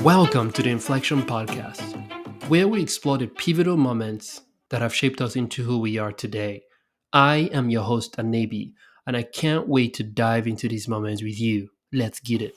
Welcome to the Inflection Podcast, where we explore the pivotal moments that have shaped us into who we are today. I am your host, Anabi, and I can't wait to dive into these moments with you. Let's get it.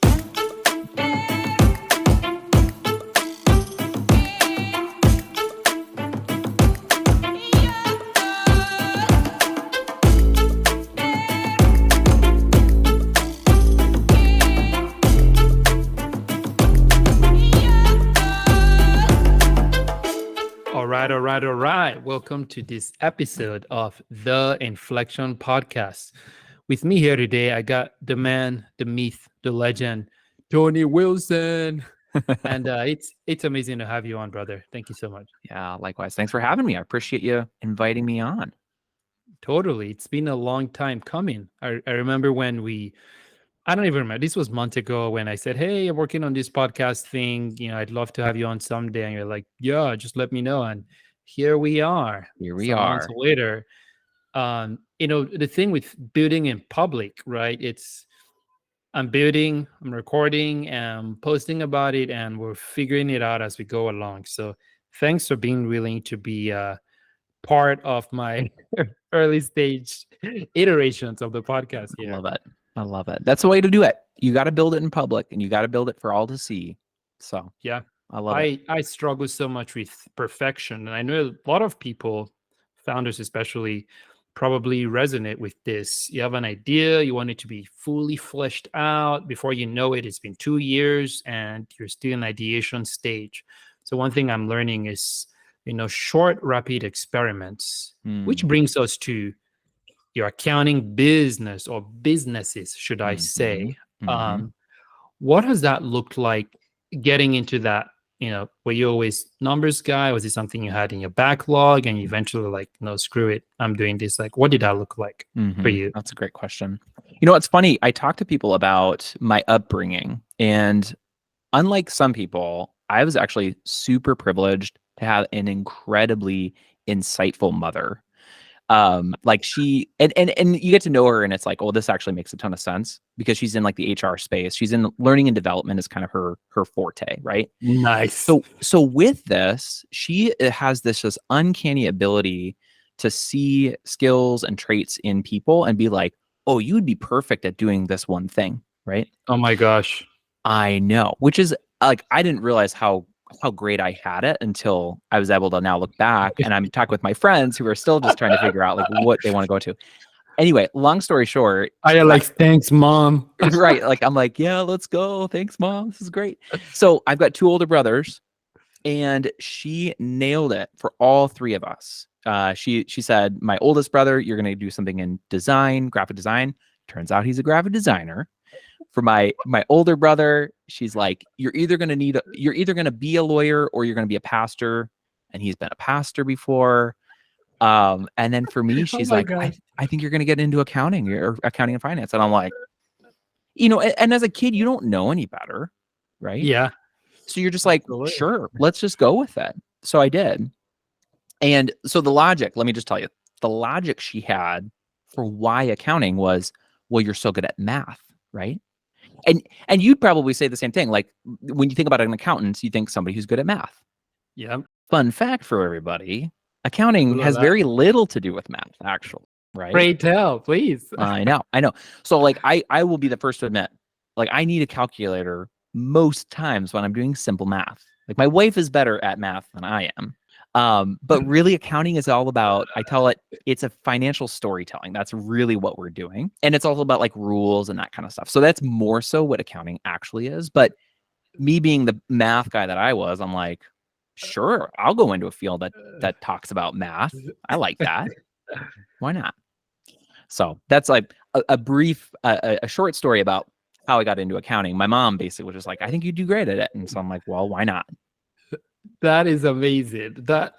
All right. Welcome to this episode of the Inflection Podcast. With me here today, I got the man, the myth, the legend, Tony Wilson. And it's amazing to have you on, brother. Thank you so much. Yeah, likewise. Thanks for having me. I appreciate you inviting me on. Totally. It's been a long time coming. I remember when I don't even remember. This was months ago when I said, hey, I'm working on this podcast thing. I'd love to have you on someday. And you're like, yeah, just let me know. And here we are. Here we some are. months later. The thing with building in public, right? I'm building, I'm recording, and posting about it, and we're figuring it out as we go along. So thanks for being willing to be part of my early stage iterations of the podcast here. I love it. That's the way to do it. You got to build it in public, and you got to build it for all to see. So yeah, I love it. I struggle so much with perfection, and I know a lot of people, founders especially, probably resonate with this. You have an idea, you want it to be fully fleshed out. Before you know it, it's been 2 years, and you're still in ideation stage. So one thing I'm learning is, short, rapid experiments, which brings us to your accounting business, or businesses, should I say. What has that looked like getting into that? Were you always numbers guy? Was it something you had in your backlog and you eventually like, no, screw it, I'm doing this? Like, what did that look like for you? That's a great question. It's funny. I talk to people about my upbringing, and unlike some people, I was actually super privileged to have an incredibly insightful mother. Like she and you get to know her, and it's like, oh, this actually makes a ton of sense because she's in like the HR space. She's in learning and development is kind of her forte, right? Nice. So with this, she has this uncanny ability to see skills and traits in people and be like, oh, you would be perfect at doing this one thing, right? Oh my gosh. I know, which is like, I didn't realize how great I had it until I was able to now look back, and I'm talking with my friends who are still just trying to figure out like what they want to go to. Anyway, long story short, I like, thanks, mom. Right. Like, I'm like, yeah, let's go. Thanks, mom. This is great. So I've got 2 older brothers, and she nailed it for all 3 of us. She said, my oldest brother, you're going to do something in design, graphic design. Turns out he's a graphic designer. For my older brother, she's like, you're either going to be a lawyer or you're going to be a pastor. And he's been a pastor before. And then for me, she's like, I think you're going to get into accounting or accounting and finance. And I'm like, and as a kid, you don't know any better. Right. Yeah. So you're just like, sure, let's just go with it. So I did. And so the logic, let me just tell you, the logic she had for why accounting was, well, you're so good at math. Right. And you'd probably say the same thing. Like when you think about an accountant, you think somebody who's good at math. Yeah. Fun fact for everybody, accounting has very little to do with math, actually. Right. Great tell, please. I know. So like I will be the first to admit, like I need a calculator most times when I'm doing simple math. Like my wife is better at math than I am. But really accounting is all about, I tell it, it's a financial storytelling. That's really what we're doing. And it's also about like rules and that kind of stuff. So that's more so what accounting actually is. But me being the math guy that I was, I'm like, sure, I'll go into a field that talks about math. I like that. Why not? So that's like a brief, a short story about how I got into accounting. My mom basically was just like, I think you do great at it. And so I'm like, well, why not? That is amazing. That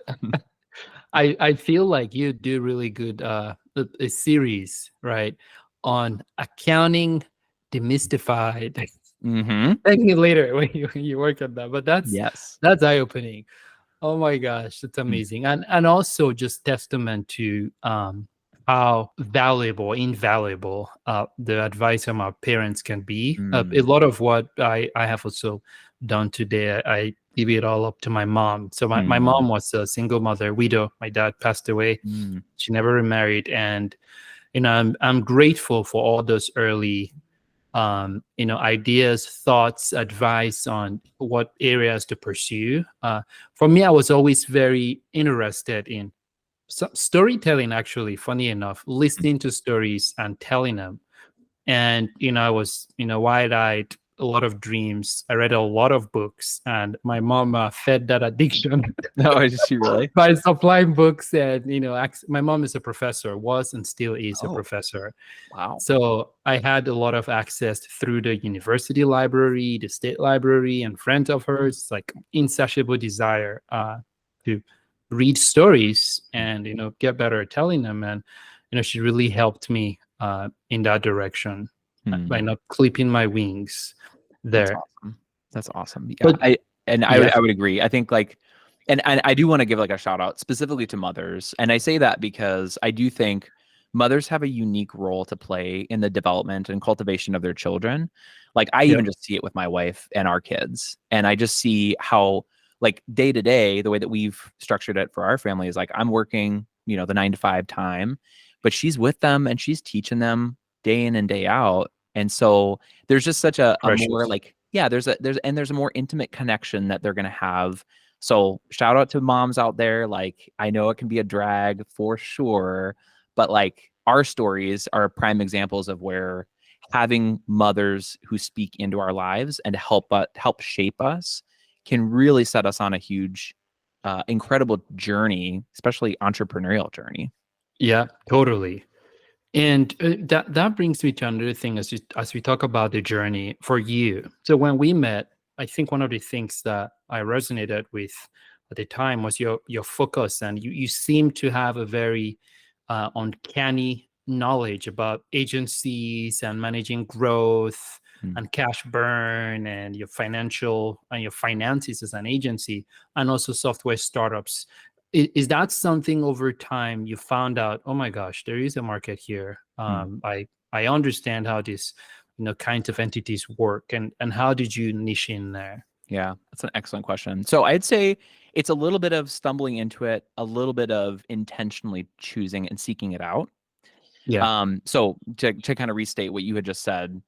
I feel like you do really good a series, right, on accounting demystified. Thank you later when you work on that. But that's eye-opening. Oh my gosh, that's amazing. And also just testament to how how valuable, invaluable the advice from our parents can be. A Mm, lot of what I have also done today, I give it all up to my mom. So my mm, mom was a single mother, widow. My dad passed away. mm, She never remarried. And, I'm grateful for all those early ideas, thoughts, advice on what areas to pursue. For me, I was always very interested in storytelling, actually, funny enough, listening to stories and telling them. And, I was, wide-eyed, a lot of dreams. I read a lot of books, and my mom fed that addiction no, is she really? by supplying books. And, my mom is a professor, was and still is a Oh, professor. wow. So I had a lot of access through the university library, the state library, and friends of hers, like insatiable desire to read stories and get better at telling them. And she really helped me in that direction by Hmm. not clipping my wings That's there. awesome. That's awesome. Yeah, But I would yeah, I would agree. I think like, and I do want to give like a shout out specifically to mothers, and I say that because I do think mothers have a unique role to play in the development and cultivation of their children. Like I yeah, even just see it with my wife and our kids, and I just see how like day to day the way that we've structured it for our family is like I'm working, the 9 to 5 time, but she's with them and she's teaching them day in and day out, and so there's just such a more precious. like, yeah, there's a more intimate connection that they're going to have. So shout out to moms out there. Like I know it can be a drag for sure, but like our stories are prime examples of where having mothers who speak into our lives and help shape us can really set us on a huge incredible journey, especially entrepreneurial journey. Yeah, totally. And that brings me to another thing as we talk about the journey for you. So when we met, I think one of the things that I resonated with at the time was your focus, and you seem to have a very uncanny knowledge about agencies and managing growth Hmm. and cash burn and your financial and your finances as an agency, and also software startups. Is that something over time you found out, oh my gosh, there is a market here? Hmm. I understand how these kinds of entities work, and how did you niche in there? Yeah, that's an excellent question. So I'd say it's a little bit of stumbling into it, a little bit of intentionally choosing and seeking it out. Yeah, So to kind of restate what you had just said,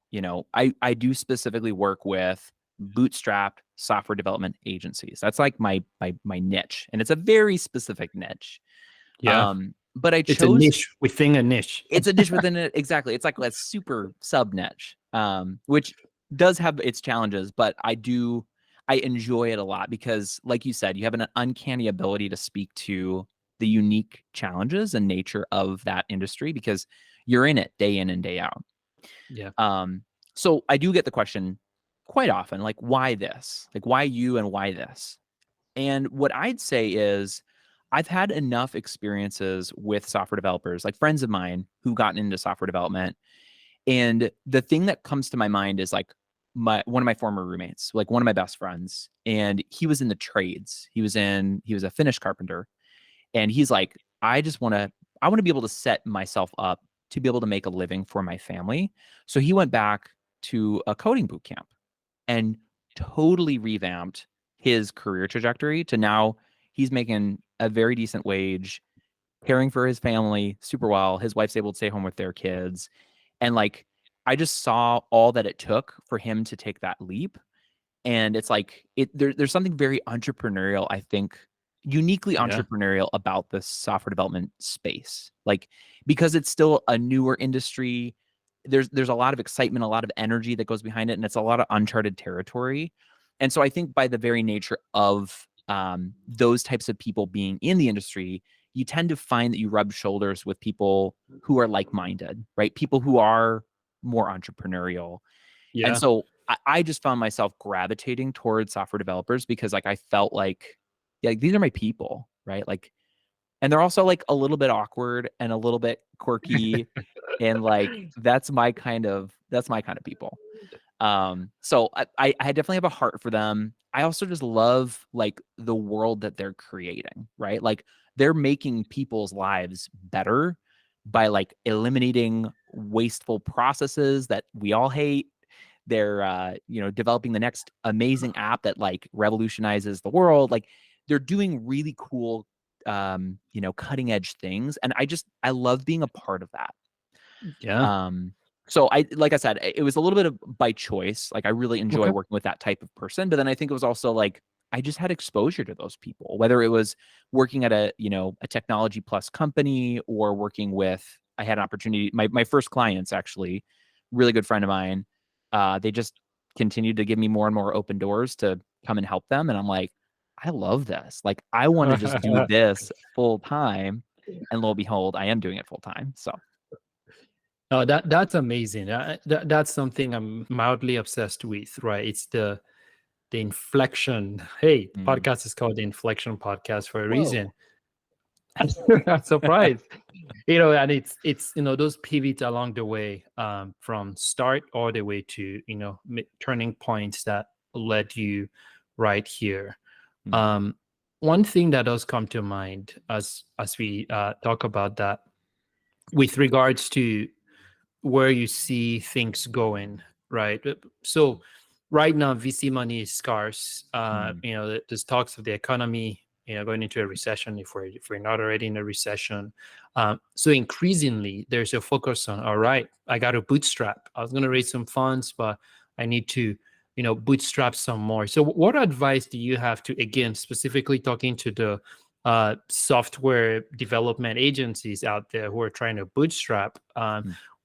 I do specifically work with bootstrapped software development agencies. That's like my niche, and it's a very specific niche. yeah, But I it's a chose niche within a niche. it's a niche within it. Exactly. It's like a super sub niche, which does have its challenges, but I enjoy it a lot because, like you said, you have an uncanny ability to speak to the unique challenges and nature of that industry because you're in it day in and day out. Yeah, Um, so I do get the question quite often, like, why this? Like, why you and why this? And what I'd say is I've had enough experiences with software developers, like friends of mine who've gotten into software development. And the thing that comes to my mind is like my one of my former roommates, like one of my best friends, and he was in the trades. He was a Finnish carpenter. And he's like, I want to be able to set myself up to be able to make a living for my family. So he went back to a coding boot camp and totally revamped his career trajectory to now he's making a very decent wage, caring for his family super well. His wife's able to stay home with their kids. And like, I just saw all that it took for him to take that leap. And it's like, there's something very entrepreneurial, I think, uniquely yeah, entrepreneurial about the software development space. Like, because it's still a newer industry, there's a lot of excitement, a lot of energy that goes behind it, and it's a lot of uncharted territory. And so I think by the very nature of those types of people being in the industry, you tend to find that you rub shoulders with people who are like-minded, right? People who are more entrepreneurial. And yeah, so I just found myself gravitating towards software developers because like I felt like, yeah, like, these are my people, right? Like, and they're also like a little bit awkward and a little bit quirky, and like that's my kind of people. So I definitely have a heart for them. I also just love like the world that they're creating, right? Like they're making people's lives better by like eliminating wasteful processes that we all hate. They're developing the next amazing app that like revolutionizes the world. Like they're doing really cool cutting edge things, and I love being a part of that. Yeah. So like I said, it was a little bit of by choice. Like I really enjoy Okay. working with that type of person, but then I think it was also like I just had exposure to those people, whether it was working at a technology plus company or working with, I had an opportunity, my first clients actually, really good friend of mine, they just continued to give me more and more open doors to come and help them. And I'm like, I love this. Like I want to just do this full time. And lo and behold, I am doing it full time. So No, that's amazing. That's something I'm mildly obsessed with, right? It's the inflection. Hey, the podcast is called the Inflection Podcast for a reason. I'm surprised. And it's those pivots along the way, from start all the way to turning points that led you right here. One thing that does come to mind as we talk about that, with regards to where you see things going, right? So right now, VC money is scarce. There's talks of the economy, going into a recession if we're not already in a recession. So increasingly, there's a focus on, all right, I got to bootstrap. I was going to raise some funds, but I need to, bootstrap some more. So what advice do you have to, again, specifically talking to the software development agencies out there who are trying to bootstrap?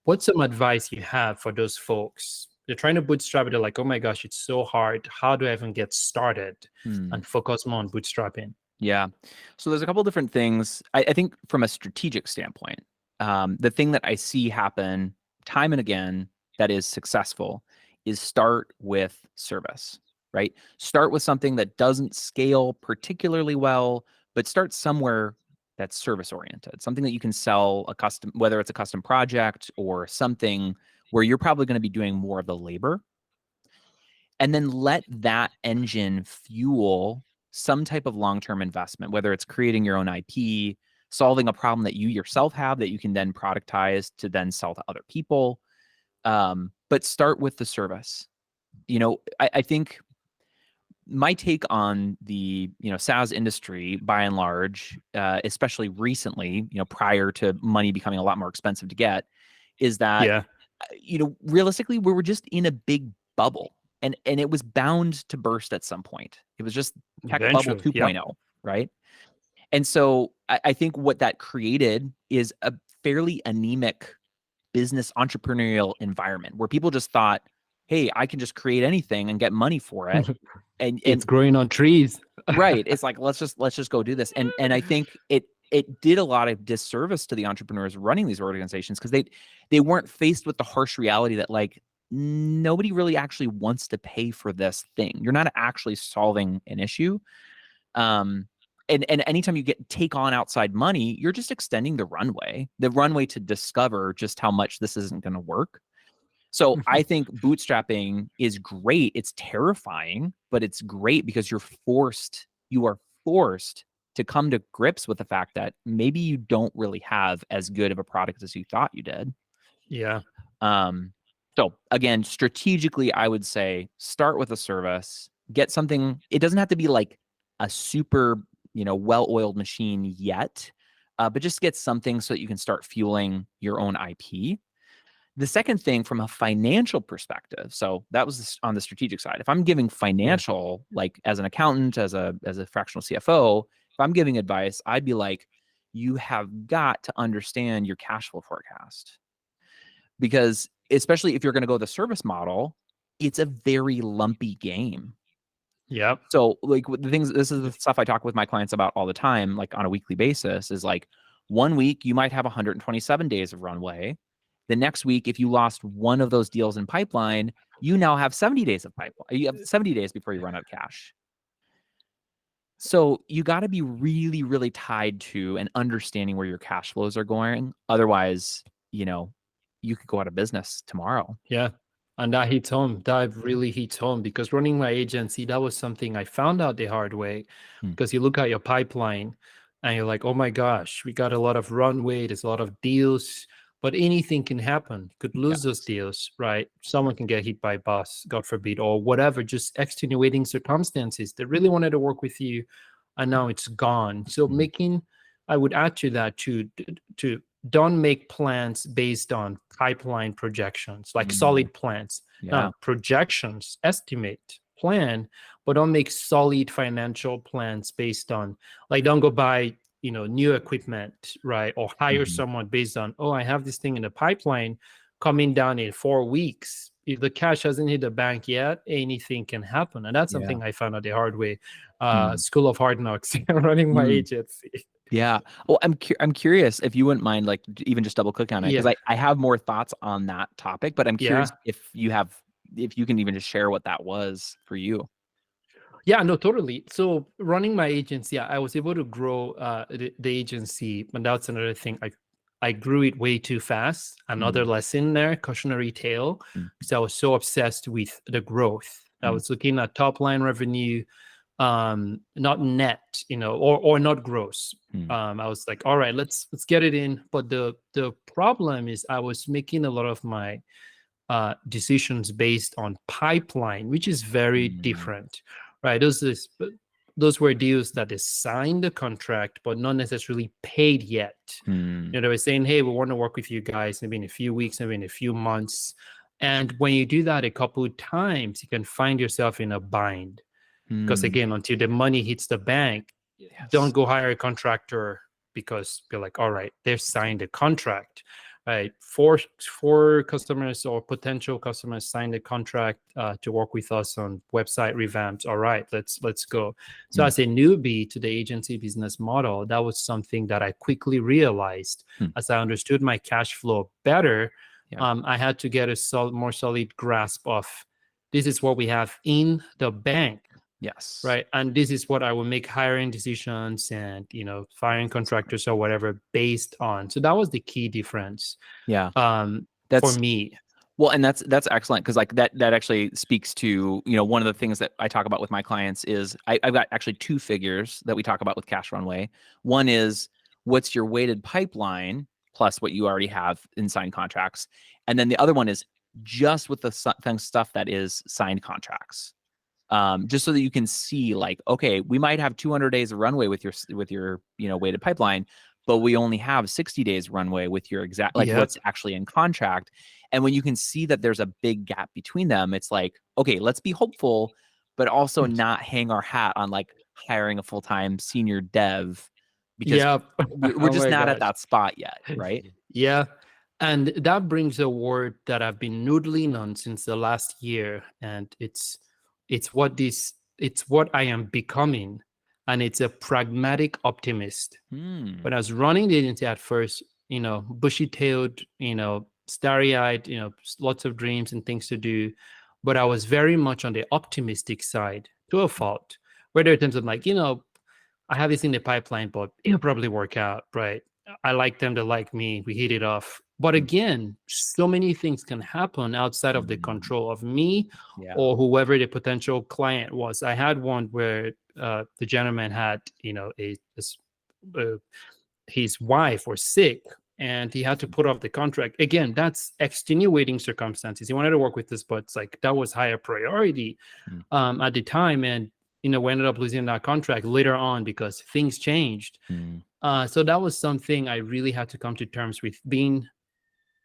What's some advice you have for those folks? They're trying to bootstrap it. They're like, oh my gosh, it's so hard. How do I even get started and focus more on bootstrapping? Yeah. So there's a couple different things. I think from a strategic standpoint, the thing that I see happen time and again that is successful is start with service, right? Start with something that doesn't scale particularly well, but start somewhere that's service oriented, something that you can sell a custom, whether it's a custom project or something where you're probably going to be doing more of the labor. And then let that engine fuel some type of long-term investment, whether it's creating your own IP, solving a problem that you yourself have that you can then productize to then sell to other people. But start with the service. I think my take on the SaaS industry by and large, especially recently, prior to money becoming a lot more expensive to get, is that realistically we were just in a big bubble, and it was bound to burst at some point. It was just tech bubble Eventually, 2.0, right? And so I think what that created is a fairly anemic business entrepreneurial environment where people just thought, hey, I can just create anything and get money for it. And it's growing on trees. Right. It's like, let's just go do this. And I think it did a lot of disservice to the entrepreneurs running these organizations, because they weren't faced with the harsh reality that like nobody really actually wants to pay for this thing. You're not actually solving an issue. And anytime you take on outside money, you're just extending the runway to discover just how much this isn't going to work. So I think bootstrapping is great. It's terrifying, but it's great because you are forced to come to grips with the fact that maybe you don't really have as good of a product as you thought you did. Yeah. So again, strategically, I would say start with a service, get something. It doesn't have to be like a super, well-oiled machine yet, but just get something so that you can start fueling your own IP. The second thing from a financial perspective, so that was on the strategic side. If I'm giving financial, like as an accountant, as a fractional CFO, if I'm giving advice, I'd be like, you have got to understand your cash flow forecast. Because especially if you're going to go the service model, it's a very lumpy game. Yep. So like this is the stuff I talk with my clients about all the time, like on a weekly basis, is like 1 week you might have 127 days of runway. The next week, if you lost one of those deals in pipeline, you now have 70 days of pipeline. You have 70 days before you run out of cash. So you got to be really, really tied to and understanding where your cash flows are going. Otherwise, you could go out of business tomorrow. Yeah. And that hits home. That really hits home, because running my agency, that was something I found out the hard way. Because you look at your pipeline, and you're like, oh my gosh, we got a lot of runway, there's a lot of deals, but anything can happen. You could lose those Yes. deals, right? Someone can get hit by a bus, God forbid, or whatever, just extenuating circumstances. They really wanted to work with you, and now it's gone. So Mhm. I would add to that to don't make plans based on pipeline projections, like Mm. solid plans. Yeah. Now, projections, estimate, plan, but don't make solid financial plans based on, like, don't go buy, new equipment, right? Or hire Mhm. someone based on, oh, I have this thing in the pipeline coming down in 4 weeks. If the cash hasn't hit the bank yet, anything can happen. And that's Yeah. something I found out the hard way. Mm. School of hard knocks, running my Mm. agency. Yeah. Well, I'm curious if you wouldn't mind, like, even just double click on it, because Yeah. I have more thoughts on that topic, but I'm curious Yeah. if you can even just share what that was for you. Yeah, no, totally. So running my agency, I was able to grow the agency, and that's another thing. I grew it way too fast. Another Mm. lesson there, cautionary tale, Mm. because I was so obsessed with the growth. I Mm. was looking at top line revenue, not net, or not gross. Mm. I was like, all right, let's get it in. But the problem is I was making a lot of my decisions based on pipeline, which is very Mm. different, right? Those were deals that they signed the contract but not necessarily paid yet. Mm. They were saying, hey, we want to work with you guys maybe in a few weeks, maybe in a few months. And when you do that a couple of times, you can find yourself in a bind. Because Mm. again, until the money hits the bank, don't Yes. go hire a contractor, because you're like, all right, they've signed a contract, right? Four customers or potential customers signed a contract to work with us on website revamps. All right, let's go. So Mm. as a newbie to the agency business model, that was something that I quickly realized Mm. as I understood my cash flow better. Yeah. I had to get a more solid grasp of, this is what we have in the bank, Yes. right? And this is what I will make hiring decisions and, firing contractors or whatever based on. So that was the key difference Yeah. for That's me. Well, and that's excellent, because like that actually speaks to, one of the things that I talk about with my clients is I've got actually two figures that we talk about with cash runway. One is what's your weighted pipeline plus what you already have in signed contracts, and then the other one is just with the stuff that is signed contracts. Just so that you can see, like, okay, we might have 200 days of runway with your weighted pipeline, but we only have 60 days runway with your exact, like, Yep. what's actually in contract. And when you can see that there's a big gap between them, it's like, okay, let's be hopeful, but also not hang our hat on like hiring a full-time senior dev, because Yep. we're Oh just my not at gosh. that spot yet, right? Yeah. And that brings a word that I've been noodling on since the last year. And it's what I am becoming. And it's a pragmatic optimist. Hmm. When I was running the agency at first, bushy-tailed, starry-eyed, lots of dreams and things to do, but I was very much on the optimistic side to a fault. Where there are times I'm like, I have this in the pipeline, but it'll probably work out, right? I like them, to like me, we hit it off. But Hmm. again, so many things can happen outside of the Hmm. control of me Yeah. or whoever the potential client was. I had one where the gentleman had, uh, his wife was sick and he had to put off the contract. Again, that's extenuating circumstances. He wanted to work with us, but it's like that was higher priority Hmm. at the time. And, we ended up losing that contract later on because things changed. Hmm. So that was something I really had to come to terms with, being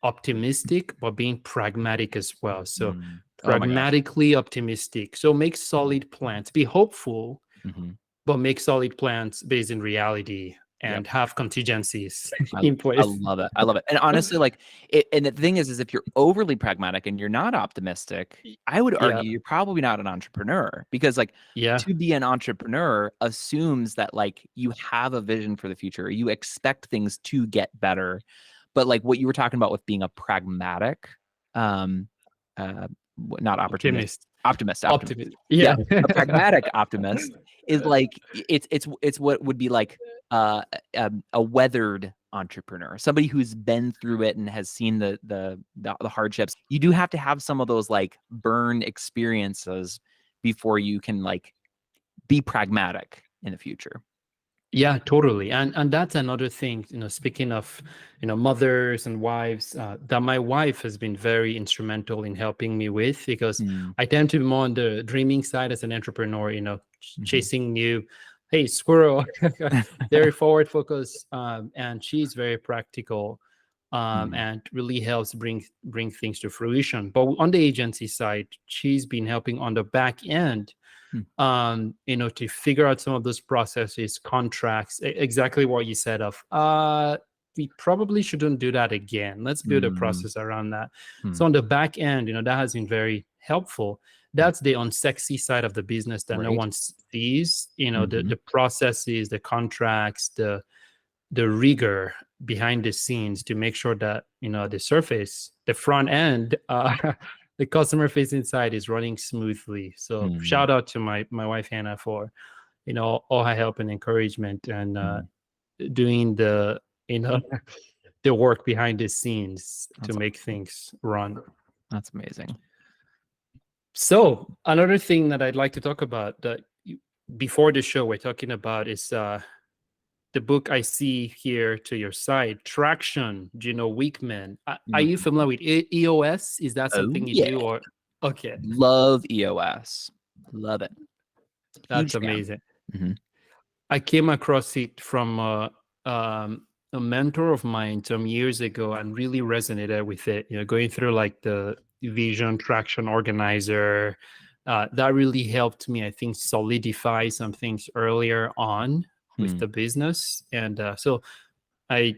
optimistic, but being pragmatic as well. So Hmm. Oh my gosh. pragmatically optimistic. So make solid plans, be hopeful, Hmm. but make solid plans based in reality Yep. and have contingencies I in I place. love it. I love it. And honestly, like it, and the thing is if you're overly pragmatic and you're not optimistic, I would Yeah. argue you're probably not an entrepreneur, because like Yeah. to be an entrepreneur assumes that like you have a vision for the future. You expect things to get better. But like what you were talking about with being a pragmatic, um, not opportunist, Optimist. optimist. Optimist. Yeah, Yeah. a pragmatic optimist is like it's what would be like a weathered entrepreneur, somebody who's been through it and has seen the hardships. You do have to have some of those like burn experiences before you can like be pragmatic in the future. Yeah, totally. And that's another thing, speaking of, mothers and wives, that my wife has been very instrumental in helping me with, because Mm, I tend to be more on the dreaming side as an entrepreneur, mhm. chasing new, hey, squirrel, very forward focused. And she's very practical, Mm, and really helps bring things to fruition. But on the agency side, she's been helping on the back end, mm, to figure out some of those processes, contracts, exactly what you said of, we probably shouldn't do that again. Let's build a mm, process around that. mm, So on the back end, that has been very helpful. mm. That's the unsexy side of the business that no Right. one sees, Hmm. the processes, the contracts, the rigor behind the scenes to make sure that the surface, the front end, the customer facing side is running smoothly. So Mm, shout out to my wife Hannah for all her help and encouragement, and mm. doing the you know the work behind the scenes to That's make things run. that's amazing. So another thing that I'd like to talk about, that before the show we're talking about, is the book I see here to your side, Traction, Gino Weekman. Are you Mhm. familiar with EOS? Is that Oh something you yeah, do, or okay? love EOS. Love it. That's Huge fan. amazing. Hmm. I came across it from a mentor of mine some years ago and really resonated with it. Going through like the vision traction organizer, that really helped me, I think, solidify some things earlier on with Hmm. the business. And so I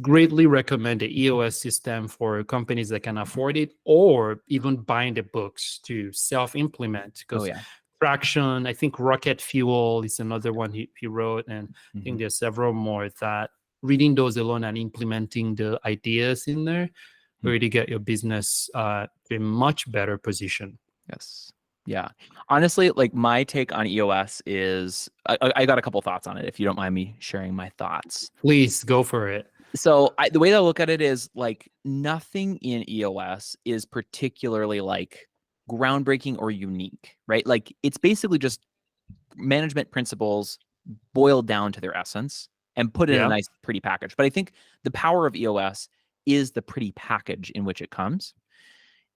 greatly recommend the EOS system for companies that can afford it, or even buying the books to self-implement, Oh because yeah. Traction, I think Rocket Fuel is another one he wrote, and I Hmm. think there's several more that reading those alone and implementing the ideas in there will really get your business to a much better position. Yes. Yeah. Honestly, like my take on EOS is I got a couple thoughts on it if you don't mind me sharing my thoughts. Please go for it. So the way that I look at it is like nothing in EOS is particularly like groundbreaking or unique, right? Like it's basically just management principles boiled down to their essence and put in a Yeah. nice, pretty package. But I think the power of EOS is the pretty package in which it comes.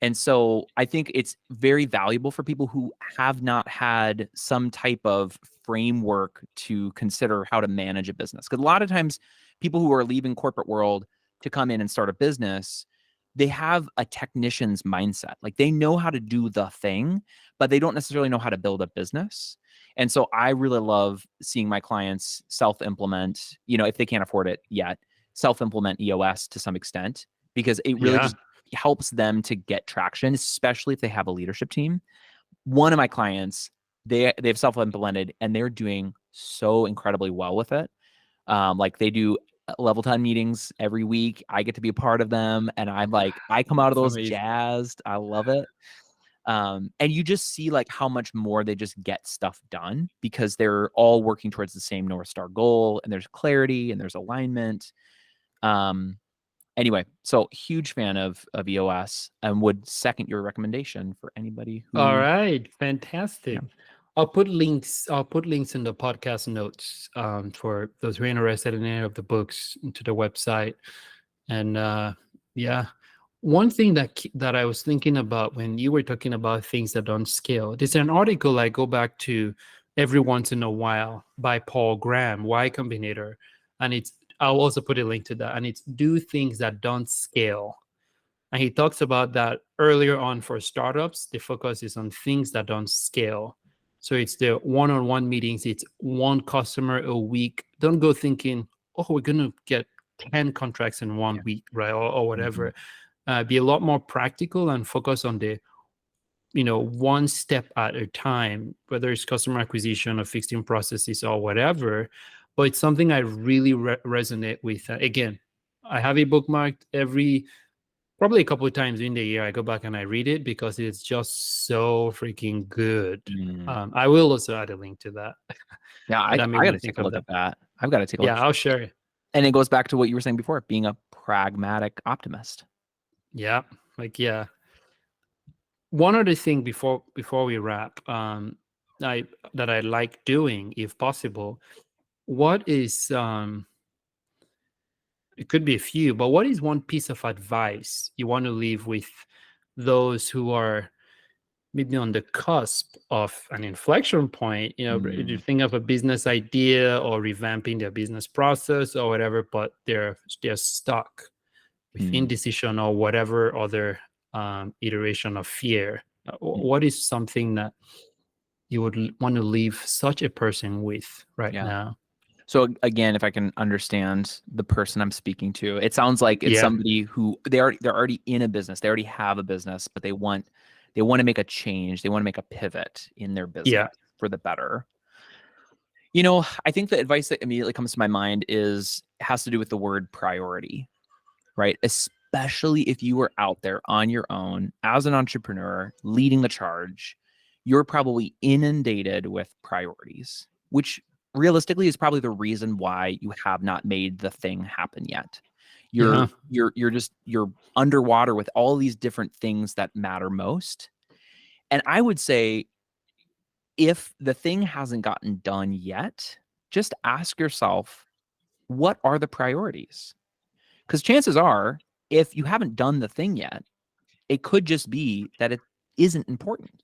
And so I think it's very valuable for people who have not had some type of framework to consider how to manage a business. Because a lot of times, people who are leaving corporate world to come in and start a business, they have a technician's mindset. Like they know how to do the thing, but they don't necessarily know how to build a business. And so I really love seeing my clients self-implement, if they can't afford it yet, self-implement EOS to some extent, because it really Yeah. just helps them to get traction, especially if they have a leadership team. One of my clients, they've self-implemented and they're doing so incredibly well with it. Like they do level 10 meetings every week. I get to be a part of them. And I'm like, I come out of That's those amazing. jazzed. I love it. And you just see like how much more they just get stuff done because they're all working towards the same North Star goal, and there's clarity and there's alignment. Um, Anyway, so huge fan of EOS and would second your recommendation for anybody All who, right, yeah. fantastic. I'll put links in the podcast notes, for those who are interested in any of the books, to the website. And yeah, one thing that I was thinking about when you were talking about things that don't scale, there's an article I go back to every once in a while by Paul Graham, Y Combinator, and I'll also put a link to that, and it's do things that don't scale. And he talks about that earlier on. For startups, the focus is on things that don't scale. So it's the one-on-one meetings, it's one customer a week. Don't go thinking, oh, we're going to get 10 contracts in Yeah. 1 week, right? Or Mhm. whatever. Be a lot more practical and focus on the, one step at a time, whether it's customer acquisition or fixing processes or whatever. But it's something I really resonate with. Again, I have it bookmarked. Probably a couple of times in the year I go back and I read it because it's just so freaking good. Mm. I will also add a link to that. Yeah, But that I made got me to take think a of look that. at that. I've got to take a look. Yeah, I'll share it. And it goes back to what you were saying before, being a pragmatic optimist. Yeah, yeah. One other thing before we wrap, I that I like doing, if possible, what is it could be a few, but what is one piece of advice you want to leave with those who are maybe on the cusp of an inflection point? You think of a business idea or revamping their business process or whatever, but they're stuck with indecision or whatever other iteration of fear. What is something that you would want to leave such a person with right now? So again, if I can understand the person I'm speaking to, it sounds like it's Yeah. somebody who they're already in a business. They already have a business, but they want to make a change. They want to make a pivot in their business for the better. I think the advice that immediately comes to my mind has to do with the word priority, right? Especially if you are out there on your own as an entrepreneur leading the charge, you're probably inundated with priorities, which realistically is probably the reason why you have not made the thing happen yet. You're underwater with all these different things that matter most. And I would say, if the thing hasn't gotten done yet, just ask yourself, what are the priorities? Because chances are, if you haven't done the thing yet, it could just be that it isn't important,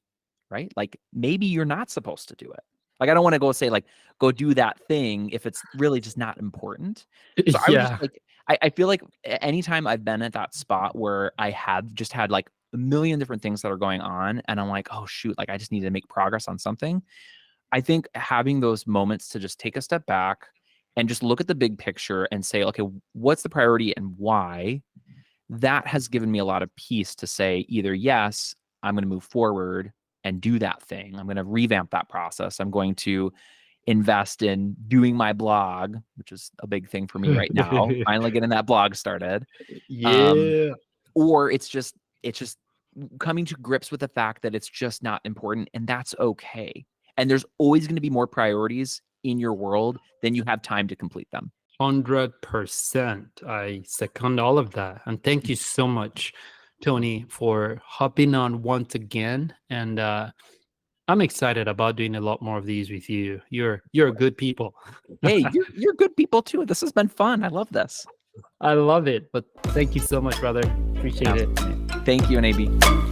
right? Like maybe you're not supposed to do it. Like, I don't want to go say like, go do that thing if it's really just not important. So I would just like, I feel like anytime I've been at that spot where I have just had like a million different things that are going on and I'm like, oh shoot, like I just need to make progress on something. I think having those moments to just take a step back and just look at the big picture and say, okay, what's the priority and why? That has given me a lot of peace to say either, yes, I'm going to move forward and do that thing. I'm going to revamp that process. I'm going to invest in doing my blog, which is a big thing for me right now. Finally getting that blog started. Or it's just coming to grips with the fact that it's just not important, and that's okay. And there's always going to be more priorities in your world than you have time to complete them. 100%. I second all of that. And thank you so much, Tony, for hopping on once again. And I'm excited about doing a lot more of these with you. You're good people. Hey, you're good people too. This has been fun. I love this. I love it. But thank you so much, brother. Appreciate it. Thank you, NAB.